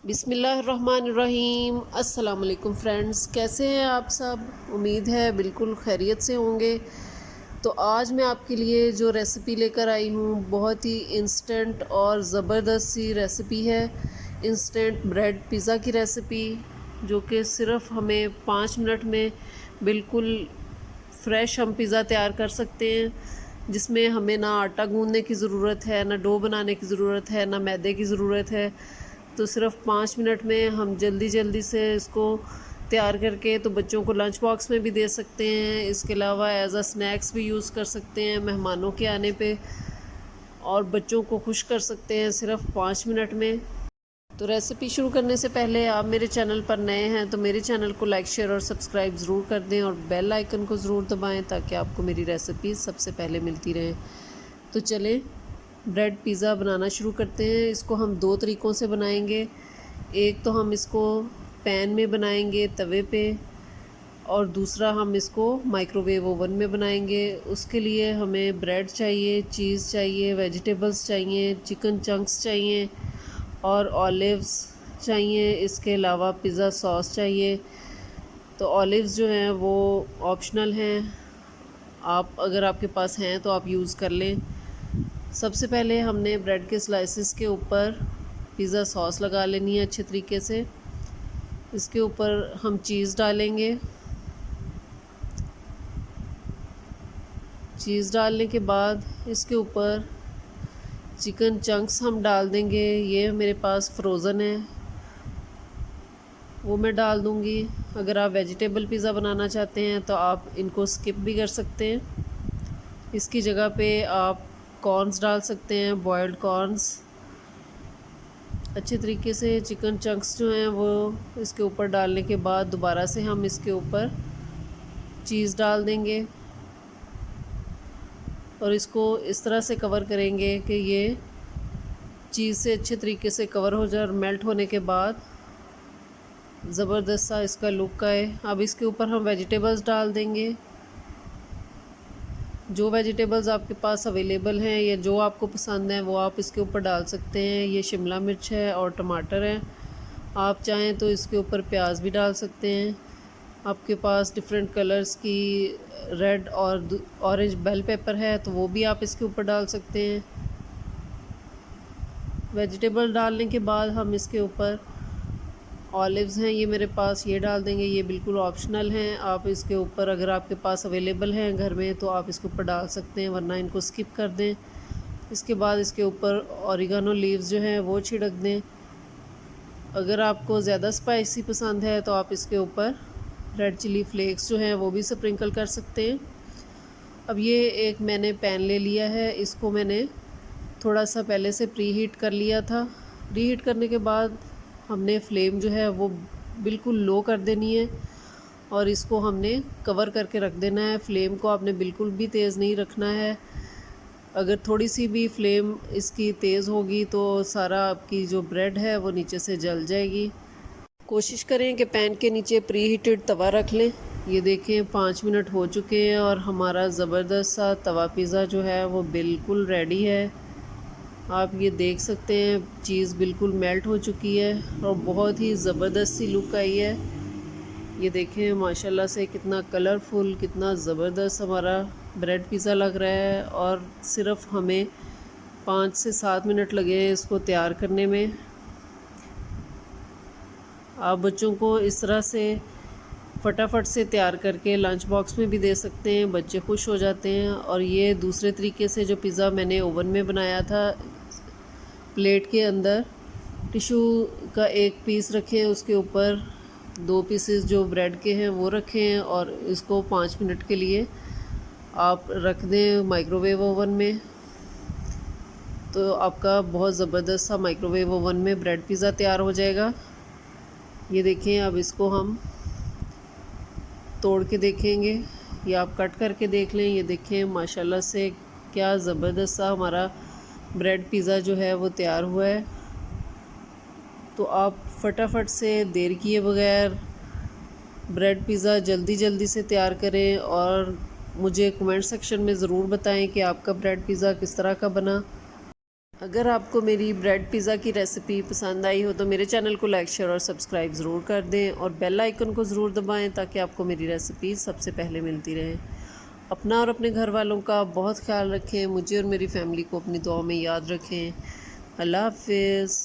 बिस्मिल्लाहिर्रहमानिर्रहीम। अस्सलाम वालेकुम फ्रेंड्स, कैसे हैं आप सब? उम्मीद है बिल्कुल खैरियत से होंगे। तो आज मैं आपके लिए जो रेसिपी लेकर आई हूँ बहुत ही इंस्टेंट और ज़बरदस्त सी रेसिपी है। इंस्टेंट ब्रेड पिज़्ज़ा की रेसिपी, जो कि सिर्फ हमें 5 मिनट में बिल्कुल फ्रेश हम पिज़्ज़ा तैयार कर सकते हैं, जिसमें हमें ना आटा गूंदने की ज़रूरत है, ना डो बनाने की ज़रूरत है, ना मैदे की ज़रूरत है। तो सिर्फ 5 मिनट में हम जल्दी जल्दी से इसको तैयार करके तो बच्चों को लंच बॉक्स में भी दे सकते हैं। इसके अलावा एज अ स्नैक्स भी यूज़ कर सकते हैं मेहमानों के आने पे, और बच्चों को खुश कर सकते हैं सिर्फ 5 मिनट में। तो रेसिपी शुरू करने से पहले आप मेरे चैनल पर नए हैं तो मेरे चैनल को लाइक शेयर और सब्सक्राइब ज़रूर कर दें, और बेल आइकन को ज़रूर दबाएं ताकि आपको मेरी रेसिपी सबसे पहले मिलती रहे। तो चलें ब्रेड पिज़्ज़ा बनाना शुरू करते हैं। इसको हम दो तरीक़ों से बनाएंगे। एक तो हम इसको पैन में बनाएंगे तवे पे, और दूसरा हम इसको माइक्रोवेव ओवन में बनाएंगे। उसके लिए हमें ब्रेड चाहिए, चीज़ चाहिए, वेजिटेबल्स चाहिए, चिकन चंक्स चाहिए और ऑलिव्स चाहिए। इसके अलावा पिज़्ज़ा सॉस चाहिए। तो ऑलिव्स जो हैं वो ऑप्शनल हैं, आप अगर आपके पास हैं तो आप यूज़ कर लें। सबसे पहले हमने ब्रेड के स्लाइसेस के ऊपर पिज़्ज़ा सॉस लगा लेनी है अच्छे तरीके से। इसके ऊपर हम चीज़ डालेंगे। चीज़ डालने के बाद इसके ऊपर चिकन चंक्स हम डाल देंगे। ये मेरे पास फ्रोज़न है, वो मैं डाल दूँगी। अगर आप वेजिटेबल पिज़्ज़ा बनाना चाहते हैं तो आप इनको स्किप भी कर सकते हैं। इसकी जगह पे आप कॉर्न्स डाल सकते हैं, बॉयल्ड कॉर्न्स। अच्छे तरीके से चिकन चंक्स जो हैं वो इसके ऊपर डालने के बाद दोबारा से हम इसके ऊपर चीज़ डाल देंगे, और इसको इस तरह से कवर करेंगे कि ये चीज़ से अच्छे तरीके से कवर हो जाए, और मेल्ट होने के बाद ज़बरदस्त सा इसका लुक आए। अब इसके ऊपर हम वेजिटेबल्स डाल देंगे। जो वेजिटेबल्स आपके पास अवेलेबल हैं या जो आपको पसंद है वो आप इसके ऊपर डाल सकते हैं। ये शिमला मिर्च है और टमाटर है। आप चाहें तो इसके ऊपर प्याज भी डाल सकते हैं। आपके पास डिफरेंट कलर्स की रेड और ऑरेंज बेल पेपर है तो वो भी आप इसके ऊपर डाल सकते हैं। वेजिटेबल डालने के बाद हम इसके ऊपर ऑलिव्स हैं ये मेरे पास, ये डाल देंगे। ये बिल्कुल ऑप्शनल हैं, आप इसके ऊपर अगर आपके पास अवेलेबल हैं घर में तो आप इसके ऊपर डाल सकते हैं, वरना इनको स्किप कर दें। इसके बाद इसके ऊपर ऑरिगानो लीव्स जो हैं वो छिड़क दें। अगर आपको ज़्यादा स्पाइसी पसंद है तो आप इसके ऊपर रेड चिली फ्लेक्स जो हैं वो भी स्प्रिंकल कर सकते हैं। अब ये एक मैंने पैन ले लिया है, इसको मैंने थोड़ा सा पहले से प्री हीट कर लिया था। प्री हीट करने के बाद हमने फ्लेम जो है वो बिल्कुल लो कर देनी है, और इसको हमने कवर करके रख देना है। फ्लेम को आपने बिल्कुल भी तेज़ नहीं रखना है। अगर थोड़ी सी भी फ्लेम इसकी तेज़ होगी तो सारा आपकी जो ब्रेड है वो नीचे से जल जाएगी। कोशिश करें कि पैन के नीचे प्री हीटेड तवा रख लें। ये देखें 5 मिनट हो चुके हैं और हमारा ज़बरदस्त सा तवा पिज़्ज़ा जो है वो बिल्कुल रेडी है। आप ये देख सकते हैं चीज़ बिल्कुल मेल्ट हो चुकी है और बहुत ही ज़बरदस्त सी लुक आई है। ये देखें माशाल्लाह से कितना कलरफुल, कितना ज़बरदस्त हमारा ब्रेड पिज़्ज़ा लग रहा है। और सिर्फ हमें 5 से 7 मिनट लगे हैं इसको तैयार करने में। आप बच्चों को इस तरह से फटाफट से तैयार करके लंच बॉक्स में भी दे सकते हैं, बच्चे खुश हो जाते हैं। और ये दूसरे तरीके से जो पिज़्ज़ा मैंने ओवन में बनाया था, प्लेट के अंदर टिशू का एक पीस रखें, उसके ऊपर 2 पीसेस जो ब्रेड के हैं वो रखें, और इसको 5 मिनट के लिए आप रख दें माइक्रोवेव ओवन में। तो आपका बहुत ज़बरदस्त सा माइक्रोवेव ओवन में ब्रेड पिज़्ज़ा तैयार हो जाएगा। ये देखें, अब इसको हम तोड़ के देखेंगे या आप कट करके देख लें। ये देखें माशाल्लाह से क्या ज़बरदस्त सा हमारा ब्रेड पिज़्ज़ा जो है वो तैयार हुआ है। तो आप फटाफट से देर किए बगैर ब्रेड पिज़्ज़ा जल्दी जल्दी से तैयार करें, और मुझे कमेंट सेक्शन में ज़रूर बताएं कि आपका ब्रेड पिज़्ज़ा किस तरह का बना। अगर आपको मेरी ब्रेड पिज़्ज़ा की रेसिपी पसंद आई हो तो मेरे चैनल को लाइक शेयर और सब्सक्राइब ज़रूर कर दें और बेल आइकन को ज़रूर दबाएं ताकि आपको मेरी रेसिपी सबसे पहले मिलती रहे। अपना और अपने घर वालों का बहुत ख्याल रखें। मुझे और मेरी फैमिली को अपनी दुआ में याद रखें। अल्लाह हाफ़िज़।